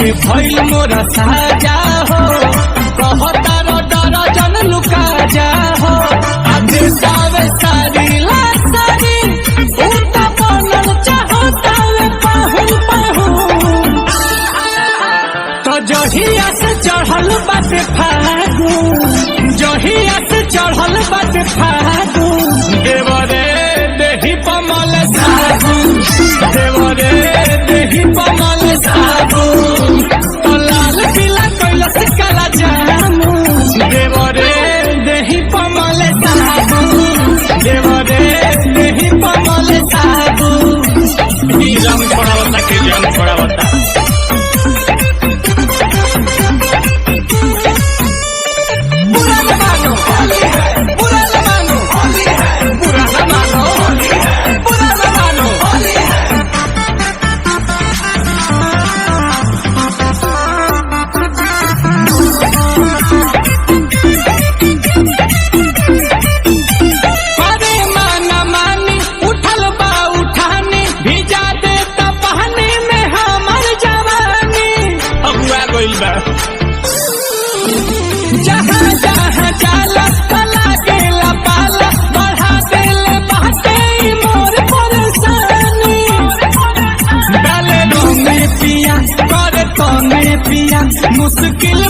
के भइल मोरा साजा हो कहता रो डर जन लुका जा हो आधे सावे सारी लासारी उल्टा बनल चाहो तावे पाहुन पाहुन तो जहिया से चढ़ल बाटे फागुन जहिया से चढ़ल बाटे फागुन देवरे देही पमल सागुन देवरे देही पमल सागुन तो लाल पीला कैलस काला जामुन देवरे देही पमल सागुन देवरे देही पमल सागुन ई रंग पड़ावता के रंग पड़ावता जहाँ जहाँ जाला कला के पाला बढ़ा देले बाटे मोर परेशानी डाले में पिया करे तो में पिया मुश्किल